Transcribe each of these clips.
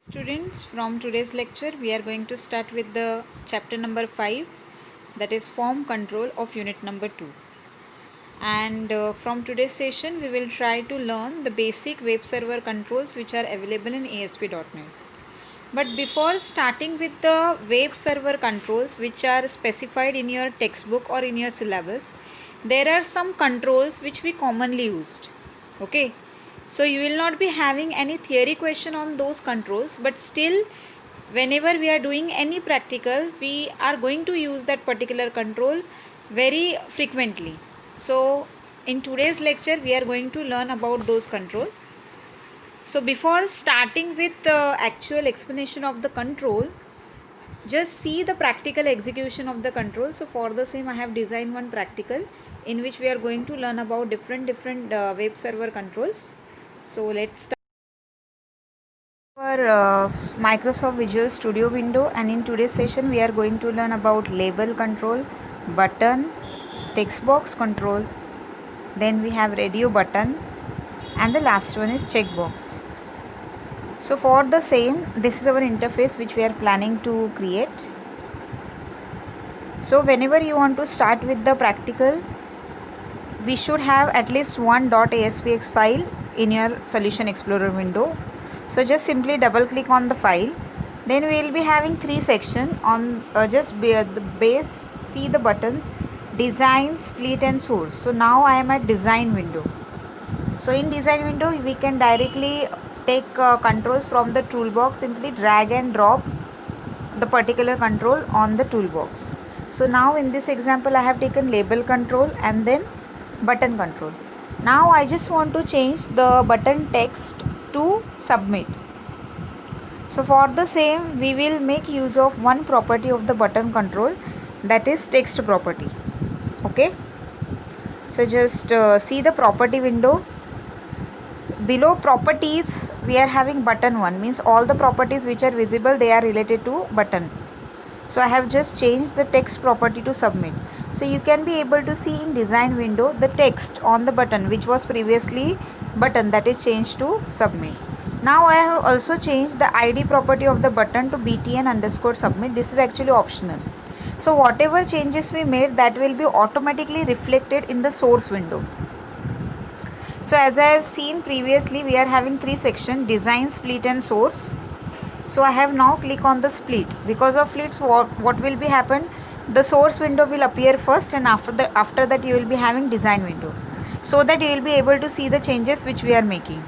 Students, from today's lecture we are going to start with the chapter number 5, that is form control of unit number 2. And from today's session we will try to learn the basic web server controls which are available in ASP.NET. But before starting with the web server controls which are specified in your textbook or in your syllabus, there are some controls which we commonly used. Okay, so you will not be having any theory question on those controls, but still whenever we are doing any practical we are going to use that particular control very frequently. So in today's lecture we are going to learn about those controls. So before starting with the actual explanation of the control, just see the practical execution of the control. So for the same I have designed one practical in which we are going to learn about different web server controls. So let's start our Microsoft Visual Studio window, and in today's session we are going to learn about label control, button, text box control, then we have radio button, and the last one is checkbox. So for the same, this is our interface which we are planning to create. So whenever you want to start with the practical, we should have at least one .aspx file in your Solution Explorer window. So just simply double click on the file. Then we will be having three sections on the base, see the buttons, design, split and source. So now I am at design window. So in design window we can directly take controls from the toolbox, simply drag and drop the particular control on the toolbox. So now in this example I have taken label control and then button control. Now I just want to change the button text to submit. So for the same we will make use of one property of the button control, that is text property. Okay, so just see the property window. Below properties we are having button 1, means all the properties which are visible they are related to button. So I have just changed the text property to submit. So you can be able to see in design window the text on the button which was previously button, that is changed to submit. Now I have also changed the ID property of the button to btn underscore submit. This is actually optional. So whatever changes we made, that will be automatically reflected in the source window. So as I have seen previously, we are having three sections: design, split and source. So I have now click on the split. Because of split, what will be happen, the source window will appear first, and after that you will be having design window, so that you will be able to see the changes which we are making.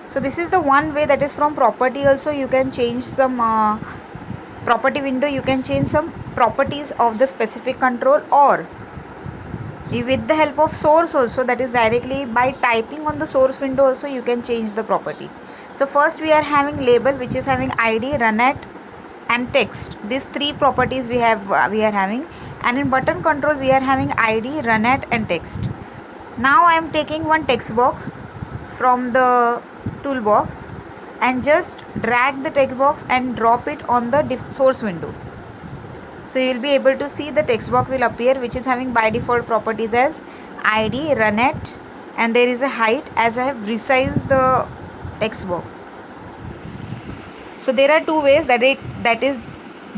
So this is the one way, that is from property also you can change some property window, you can change some properties of the specific control, or with the help of source also, that is directly by typing on the source window also you can change the property. So first we are having label, which is having id, run at and text. These three properties we are having, and in button control we are having id, run at and text. Now I am taking one text box from the toolbox and just drag the text box and drop it on the source window. So you will be able to see the text box will appear, which is having by default properties as id, run at, and there is a height, as I have resized the text box. So there are two ways, that is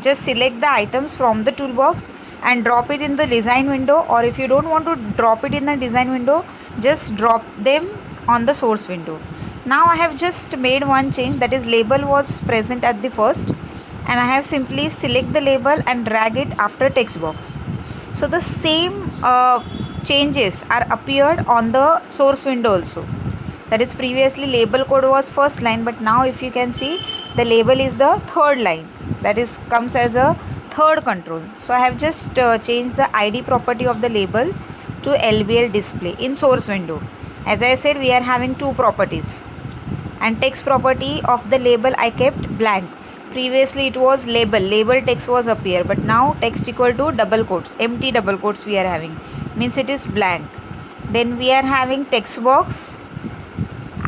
just select the items from the toolbox and drop it in the design window, or if you don't want to drop it in the design window, just drop them on the source window. Now I have just made one change, that is label was present at the first, and I have simply select the label and drag it after text box. So the same changes are appeared on the source window also. That is previously label code was first line, but now if you can see, the label is the third line, that is comes as a third control. So I have just changed the id property of the label to lbl display in source window. As I said, we are having two properties, and text property of the label I kept blank. Previously it was label text was appear, but now text equal to double quotes, empty double quotes we are having, means it is blank. Then we are having text box,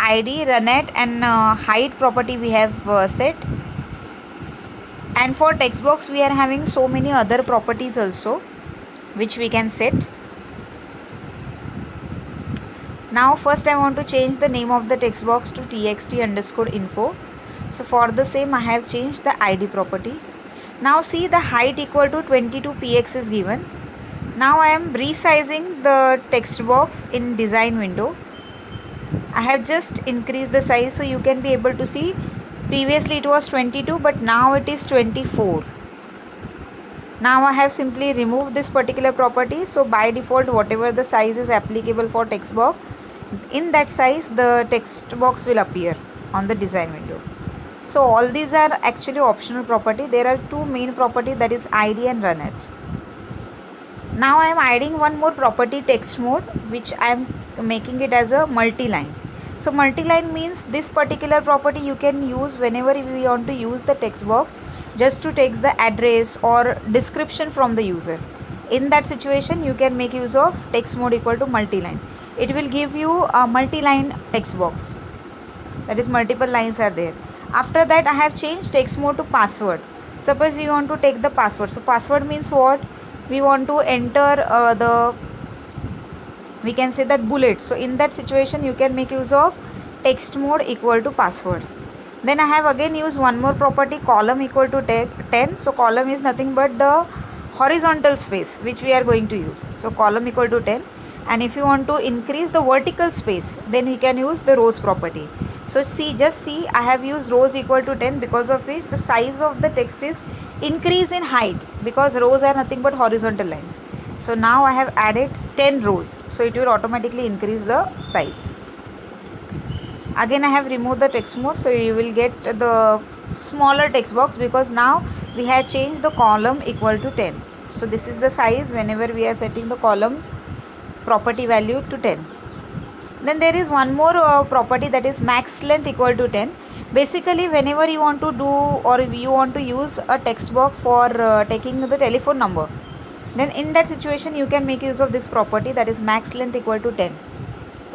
id, run at and height property we have set. And for text box we are having so many other properties also which we can set. Now first I want to change the name of the text box to txt underscore info. So for the same I have changed the ID property. Now see, the height equal to 22 px is given. Now I am resizing the text box in design window. I have just increased the size, so you can be able to see previously it was 22 but now it is 24. Now I have simply removed this particular property, so by default whatever the size is applicable for text box, in that size the text box will appear on the design window. So all these are actually optional property. There are two main property, that is ID and run it. Now I am adding one more property, text mode, which I am making it as a multi-line. So multi-line means this particular property you can use whenever we want to use the text box just to take the address or description from the user. In that situation you can make use of text mode equal to multi-line. It will give you a multi-line text box, that is multiple lines are there. After that I have changed text mode to password. Suppose you want to take the password. So password means what? We want to enter we can say that bullet. So in that situation you can make use of text mode equal to password. Then I have again used one more property, column equal to 10. So column is nothing but the horizontal space which we are going to use. So column equal to 10. And if you want to increase the vertical space, then we can use the rows property. So just see I have used rows equal to 10, because of which the size of the text is increase in height, because rows are nothing but horizontal lines. So now I have added 10 rows, so it will automatically increase the size. Again I have removed the text mode, so you will get the smaller text box, because now we have changed the column equal to 10. So this is the size whenever we are setting the columns property value to 10. Then there is one more property, that is max length equal to 10. Basically whenever you want to do or you want to use a text box for taking the telephone number, then in that situation you can make use of this property, that is max length equal to 10.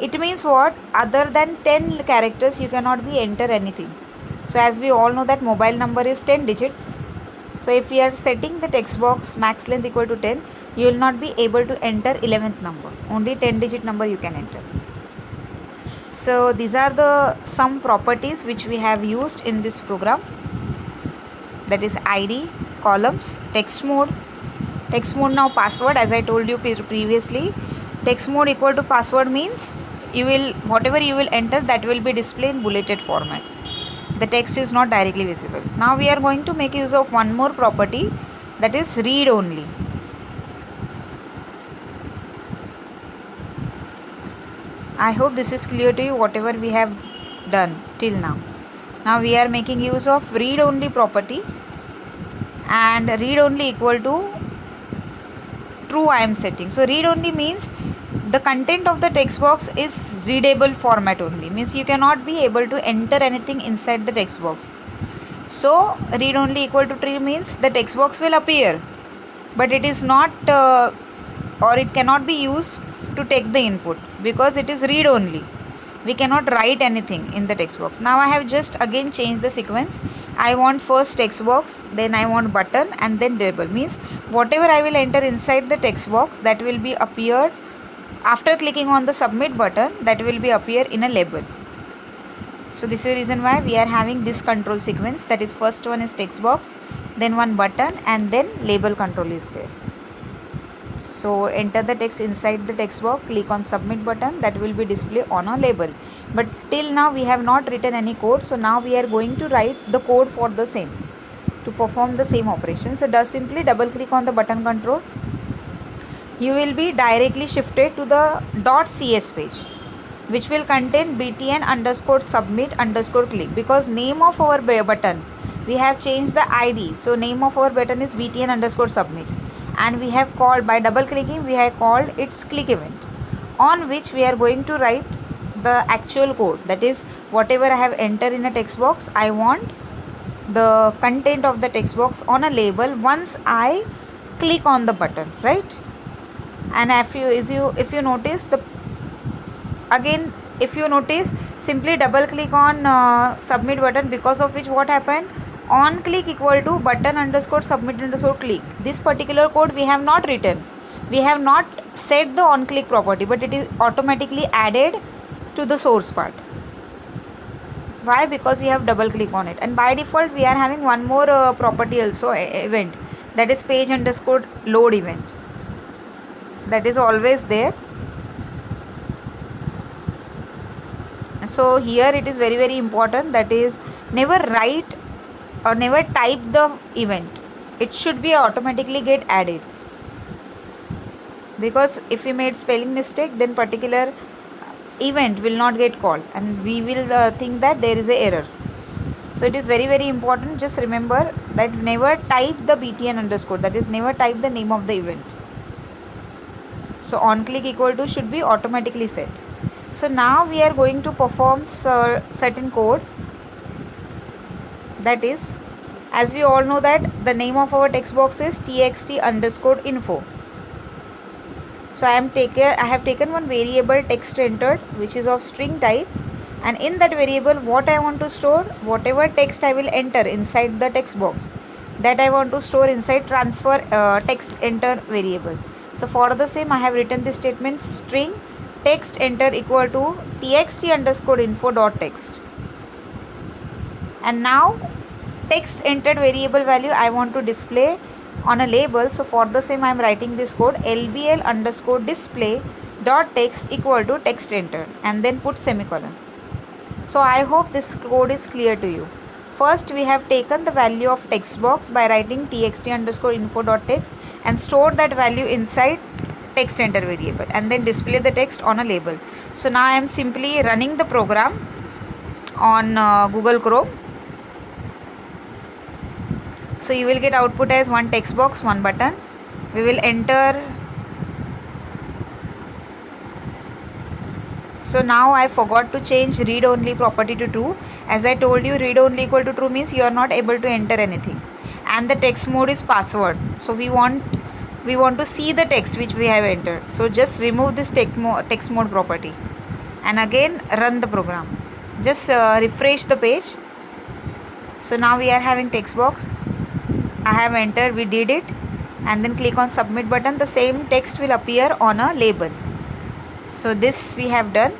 It means what? Other than 10 characters you cannot be enter anything. So as we all know that mobile number is 10 digits. So if we are setting the text box max length equal to 10, you will not be able to enter 11th number. Only 10 digit number you can enter. So these are the some properties which we have used in this program, that is ID, columns, text mode now password. As I told you previously, text mode equal to password means you will whatever you will enter, that will be displayed in bulleted format. The text is not directly visible. Now we are going to make use of one more property, that is read only. I hope this is clear to you, whatever we have done till now. Now we are making use of read only property, and read only equal to true I am setting. So read only means the content of the text box is readable format only, means you cannot be able to enter anything inside the text box. So read only equal to true means the text box will appear, but it is not or it cannot be used to take the input, because it is read only. We cannot write anything in the text box. Now I have just again changed the sequence. I want first text box, then I want button, and then label. Means whatever I will enter inside the text box, that will be appeared after clicking on the submit button, that will be appear in a label. So this is the reason why we are having this control sequence, that is first one is text box, then one button, and then label control is there. So enter the text inside the text box, click on submit button, that will be displayed on a label. But till now we have not written any code, so now we are going to write the code for the same, to perform the same operation. So simply double click on the button control. You will be directly shifted to the .cs page, which will contain btn underscore submit underscore click, because name of our button we have changed the ID. So name of our button is btn underscore submit, and we have called, by double clicking we have called its click event, on which we are going to write the actual code. That is whatever I have entered in a text box, I want the content of the text box on a label once I click on the button, right? And if you notice if you notice, simply double click on submit button, because of which what happened, on click equal to button underscore submit underscore click. This particular code we have not written, we have not set the on click property, but it is automatically added to the source part. Why? Because you have double click on it, and by default we are having one more property also, event, that is page underscore load event, that is always there. So here it is very very important, that is never write or never type the event, it should be automatically get added, because if we made spelling mistake then particular event will not get called and we will think that there is a error. So it is very very important, just remember that never type the btn underscore, that is never type the name of the event. So on click equal to should be automatically set. So now we are going to perform certain code, that is, as we all know that the name of our text box is txt underscore info. So I have taken one variable text entered which is of string type, and in that variable what I want to store, whatever text I will enter inside the text box, that I want to store inside transfer text enter variable. So for the same I have written this statement, string text enter equal to txt underscore info dot text, and now text entered variable value I want to display on a label. So for the same I am writing this code, lbl underscore display dot text equal to text entered, and then put semicolon. So I hope this code is clear to you. First we have taken the value of text box by writing txt underscore info dot text and store that value inside text enter variable, and then display the text on a label. So now I am simply running the program on Google Chrome. So you will get output as one text box, one button. We will enter. So now I forgot to change read only property to true. As I told you, read only equal to true means you are not able to enter anything, and the text mode is password. So we want to see the text which we have entered. So just remove this text mode property and again run the program. Just refresh the page. So now we are having text box. I have entered, we did it, and then click on submit button. The same text will appear on a label. So this we have done.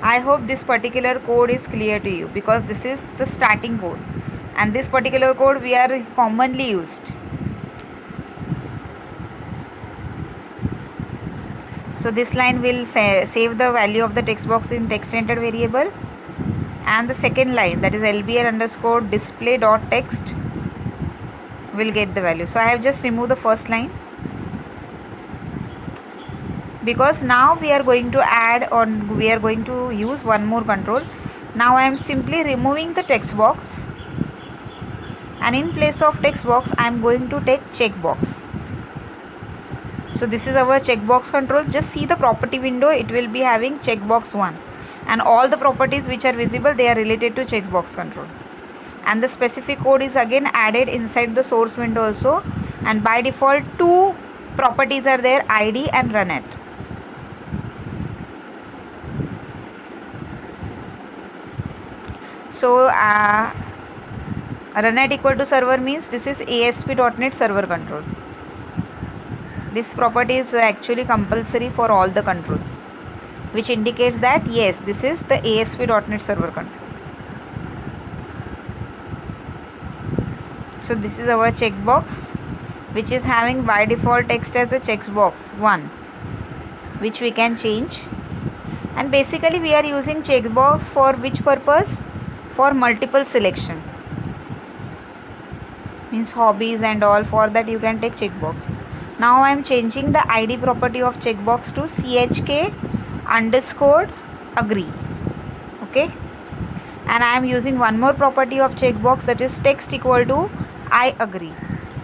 I hope this particular code is clear to you, because this is the starting code and this particular code we are commonly used. So this line will save the value of the text box in text entered variable, and the second line, that is lbl underscore display dot text, will get the value. So I have just removed the first line, because now we are going to add, or we are going to use one more control. Now I am simply removing the text box, and in place of text box I am going to take checkbox. So this is our checkbox control. Just see the property window, it will be having checkbox 1, and all the properties which are visible, they are related to checkbox control. And the specific code is again added inside the source window also, and by default two properties are there, id and runat. So runat equal to server means this is ASP.NET server control. This property is actually compulsory for all the controls, which indicates that yes, this is the ASP.NET server control. So this is our checkbox, which is having by default text as a checkbox 1, which we can change. And basically we are using checkbox for which purpose? For multiple selection, means hobbies and all. For that you can take checkbox. Now I am changing the id property of checkbox to chk underscore agree. Okay, and I am using one more property of checkbox, that is text equal to I agree.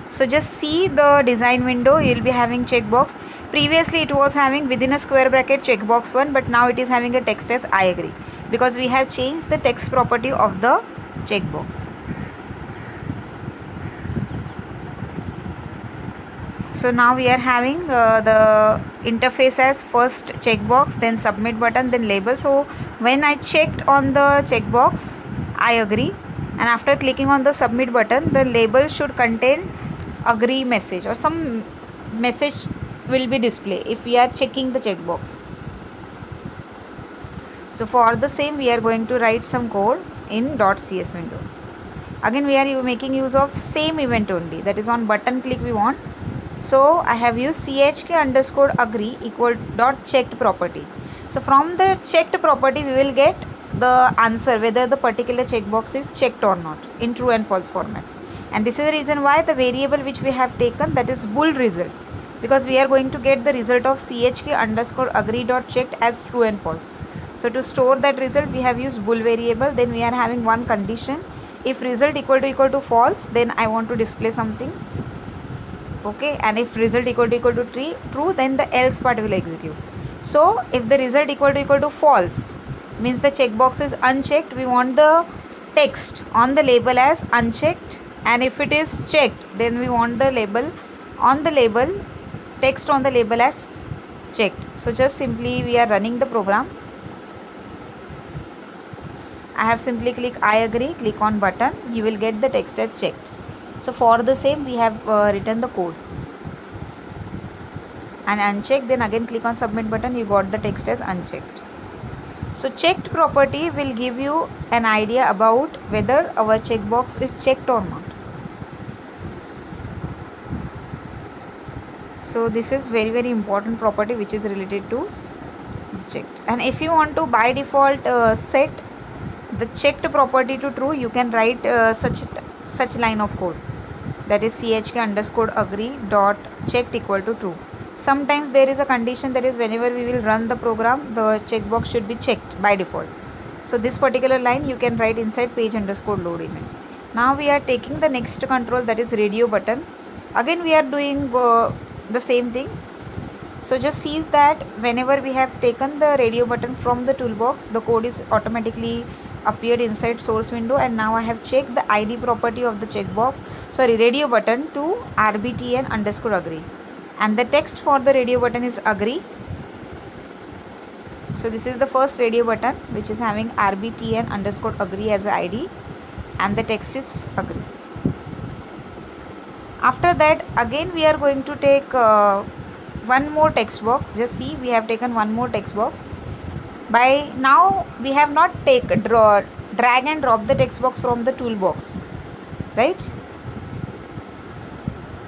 So just see the design window, you will be having checkbox. Previously it was having within a square bracket checkbox 1, but now it is having a text as I agree, because we have changed the text property of the checkbox. So now we are having the interface as first checkbox, then submit button, then label. So when I checked on the checkbox I agree, and after clicking on the submit button, the label should contain agree message, or some message will be displayed if we are checking the checkbox. So for the same we are going to write some code in .cs window. Again we are making use of same event only, that is on button click we want. So I have used chk underscore agree equal dot checked property. So from the checked property we will get the answer whether the particular checkbox is checked or not in true and false format. And this is the reason why the variable which we have taken, that is bool result, because we are going to get the result of chk underscore agree dot checked as true and false. So to store that result we have used bool variable. Then we are having one condition, if result equal to false, then I want to display something, okay, and if result equal to true, then the else part will execute. So if the result equal to false means the checkbox is unchecked, we want the text on the label as unchecked, and if it is checked then we want the label on the label, text on the label as checked. So just simply we are running the program. I have simply click I agree, click on button, you will get the text as checked. So for the same we have written the code and unchecked, then again click on submit button, you got the text as unchecked. So checked property will give you an idea about whether our checkbox is checked or not. So this is very important property which is related to the checked. And if you want to by default set the checked property to true, you can write such line of code, that is chk underscore agree dot checked equal to true. Sometimes there is a condition, that is whenever we will run the program the checkbox should be checked by default. So this particular line you can write inside page underscore load event. Now we are taking the next control, that is radio button. Again we are doing the same thing. So just see that whenever we have taken the radio button from the toolbox, the code is automatically appeared inside source window, and now I have checked the id property of the checkbox, sorry, radio button to rbtn underscore agree, and the text for the radio button is agree. So this is the first radio button which is having rbtn underscore agree as id, and the text is agree. After that again we are going to take one more text box. Just see, we have taken one more text box. By now we have not drag and drop the text box from the toolbox, right?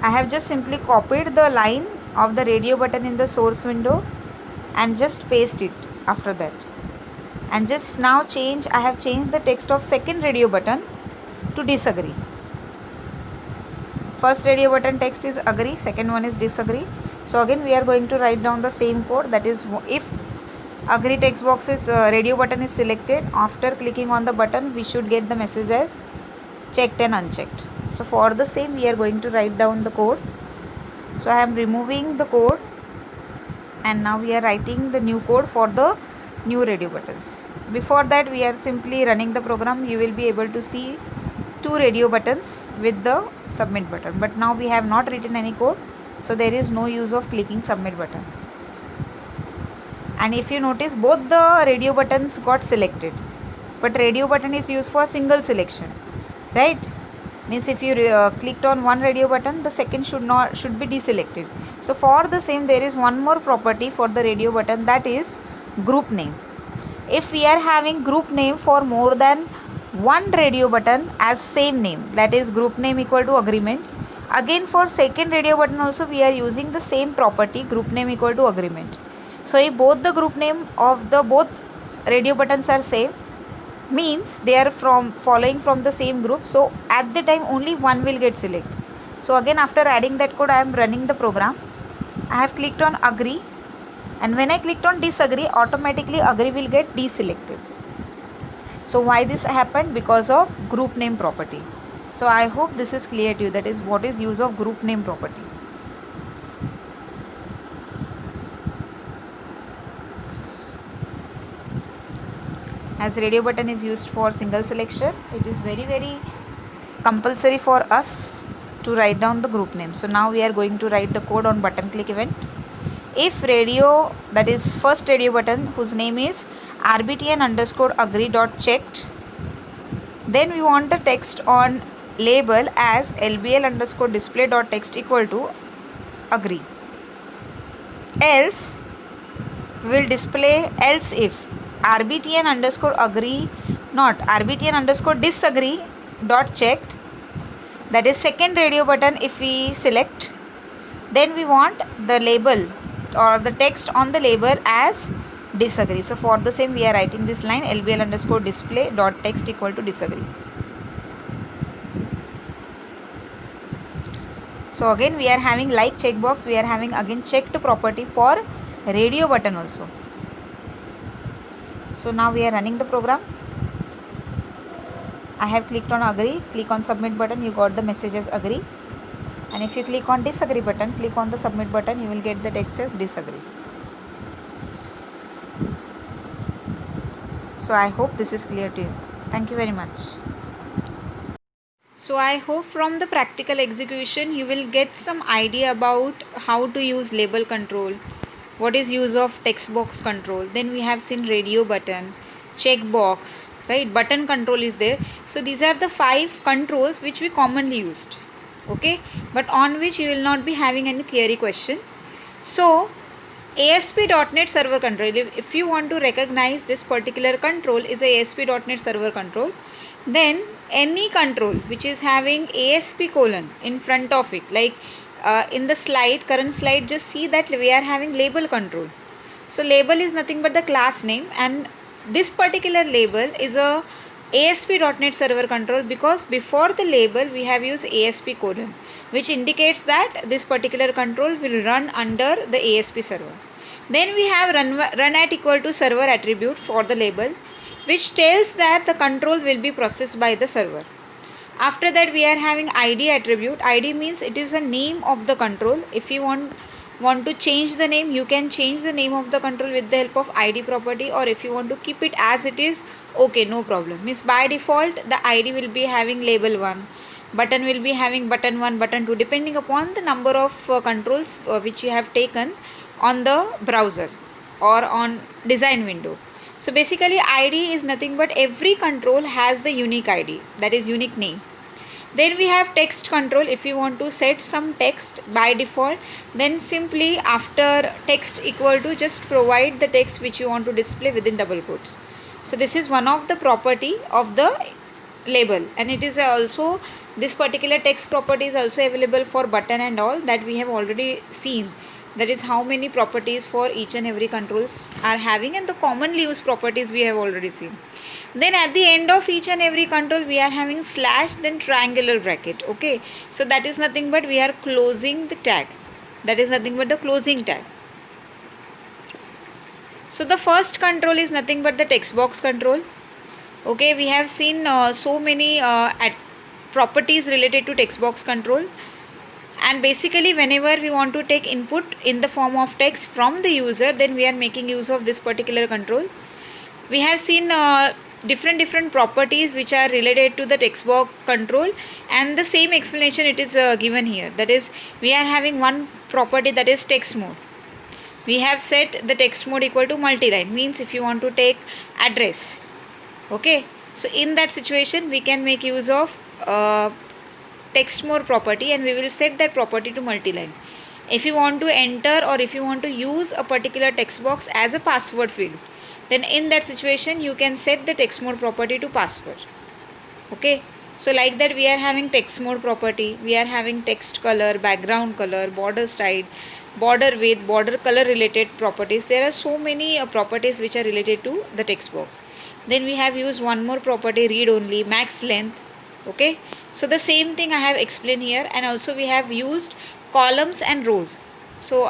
I have just simply copied the line of the radio button in the source window and just paste it after that, and just now I have changed the text of second radio button to disagree. First radio button text is agree, second one is disagree. So again we are going to write down the same code, that is if agree text box is radio button is selected, after clicking on the button we should get the message as checked and unchecked. So for the same we are going to write down the code. So I am removing the code and now we are writing the new code for the new radio buttons. Before that we are simply running the program. You will be able to see two radio buttons with the submit button, but now we have not written any code, so there is no use of clicking submit button. And if you notice, both the radio buttons got selected, but radio button is used for single selection, right? Means if you clicked on one radio button, the second should be deselected. So for the same there is one more property for the radio button, that is group name. If we are having group name for more than one radio button as same name, that is group name equal to agreement, again for second radio button also we are using the same property, group name equal to agreement. So if both the group name of the both radio buttons are same, means they are following from the same group, so at the time only one will get selected. So again after adding that code I am running the program. I have clicked on agree, and when I clicked on disagree, automatically agree will get deselected. So why this happened? Because of group name property. So I hope this is clear to you, that is what is use of group name property. As radio button is used for single selection, it is very compulsory for us to write down the group name. So now we are going to write the code on button click event. If radio, that is first radio button whose name is rbtn underscore agree dot checked, then we want the text on label as lbl underscore display dot text equal to agree. Else we will display else if rbtn underscore agree, not rbtn underscore disagree dot checked, that is second radio button. If we select, then we want the label or the text on the label as disagree. So for the same we are writing this line lbl underscore display dot text equal to disagree. So again we are having like checkbox, we are having again checked property for radio button also. So now we are running the program. I have clicked on agree, click on submit button, you got the message as agree. And if you click on disagree button, click on the submit button, you will get the text as disagree. So I hope this is clear to you. Thank you very much. So I hope from the practical execution you will get some idea about how to use label control, what is use of text box control. Then we have seen radio button, check box, right? Button control is there. So these are the 5 controls which we commonly used, okay, but on which you will not be having any theory question. So ASP.NET Server control, if you want to recognize this particular control is a ASP.NET Server control, then any control which is having ASP colon in front of it, like in the slide, current slide, just see that we are having label control. So label is nothing but the class name, and this particular label is a ASP.NET Server control because before the label we have used ASP colon, which indicates that this particular control will run under the ASP server. Then we have run at equal to server attribute for the label, which tells that the control will be processed by the server. After that we are having ID attribute. ID means it is a name of the control. If you want to change the name, you can change the name of the control with the help of ID property, or if you want to keep it as it is, okay, no problem. Means by default the ID will be having label 1, button will be having button 1, button 2, depending upon the number of controls which you have taken on the browser or on design window. So basically ID is nothing but every control has the unique ID, that is unique name. Then we have text control. If you want to set some text by default, then simply after text equal to just provide the text which you want to display within double quotes. So this is one of the property of the label, and it is also, this particular text property is also available for button and all, that we have already seen. That is how many properties for each and every controls are having, and the commonly used properties we have already seen. Then at the end of each and every control we are having slash, then triangular bracket, okay. So that is nothing but we are closing the tag, that is nothing but the closing tag. So the first control is nothing but the text box control, okay. We have seen so many properties related to text box control, and basically whenever we want to take input in the form of text from the user, then we are making use of this particular control. We have seen different properties which are related to the text box control, and the same explanation it is given here. That is, we are having one property, that is text mode. We have set the text mode equal to multi-line, means if you want to take address, okay, so in that situation we can make use of text mode property, and we will set that property to multi-line. If you want to enter or if you want to use a particular text box as a password field, then in that situation you can set the text mode property to password, okay. So like that we are having text mode property, we are having text color, background color, border style, border width, border color related properties. There are so many properties which are related to the text box. Then we have used one more property, read only, max length, okay. So the same thing I have explained here, and also we have used columns and rows. So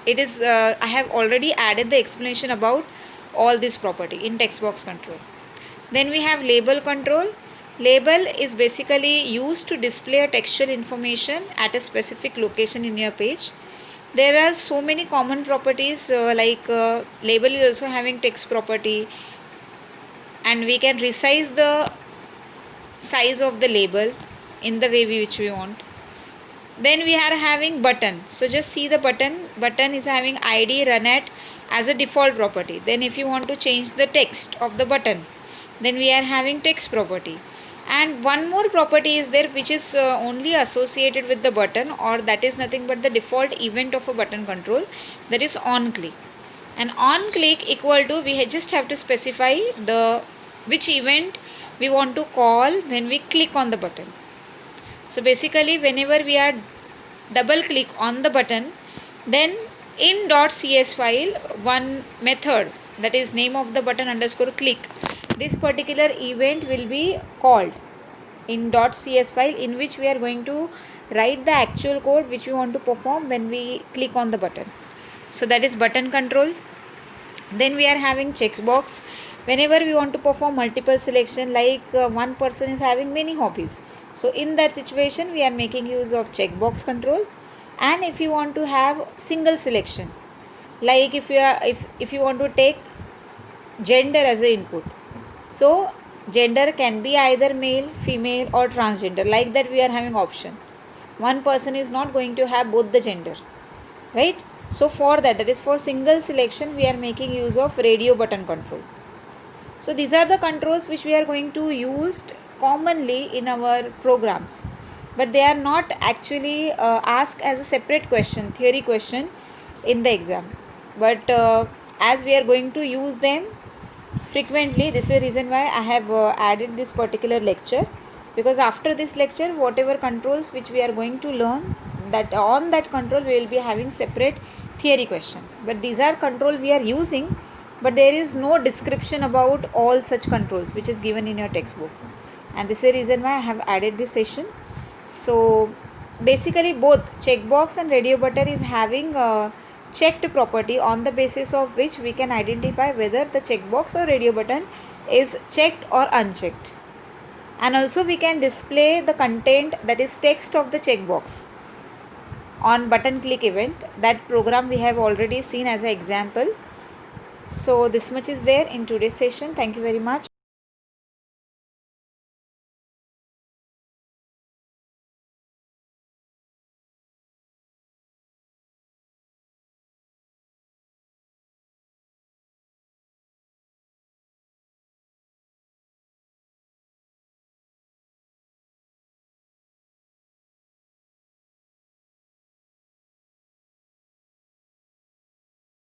it is I have already added the explanation about all this property in text box control. Then we have label control. Label is basically used to display a textual information at a specific location in your page. There are so many common properties label is also having text property, and we can resize the size of the label in the way which we want. Then we are having button. So just see the button is having ID run at as a default property. Then if you want to change the text of the button, then we are having text property. And one more property is there which is only associated with the button, or that is nothing but the default event of a button control, that is on click. and on click equal to we just have to specify the which event we want to call when we click on the button. So basically whenever we are double click on the button, then in .cs file one method, that is name of the button underscore click, this particular event will be called in .cs file, in which we are going to write the actual code which we want to perform when we click on the button. So that is button control. Then we are having checkbox. Whenever we want to perform multiple selection, like one person is having many hobbies, so in that situation we are making use of checkbox control. And if you want to have single selection, like if you want to take gender as a input, so gender can be either male, female or transgender, like that we are having option. One person is not going to have both the gender, right? So for that is for single selection, we are making use of radio button control. So these are the controls which we are going to use commonly in our programs, but they are not actually asked as a separate question, theory question in the exam. But as we are going to use them frequently, this is the reason why I have added this particular lecture, because after this lecture whatever controls which we are going to learn, that on that control we will be having separate theory question. But these are control we are using, but there is no description about all such controls which is given in your textbook, and this is the reason why I have added this session. So basically both checkbox and radio button is having a checked property, on the basis of which we can identify whether the checkbox or radio button is checked or unchecked. And also we can display the content, that is text of the checkbox, on button click event. That program we have already seen as an example. So this much is there in today's session. Thank you very much.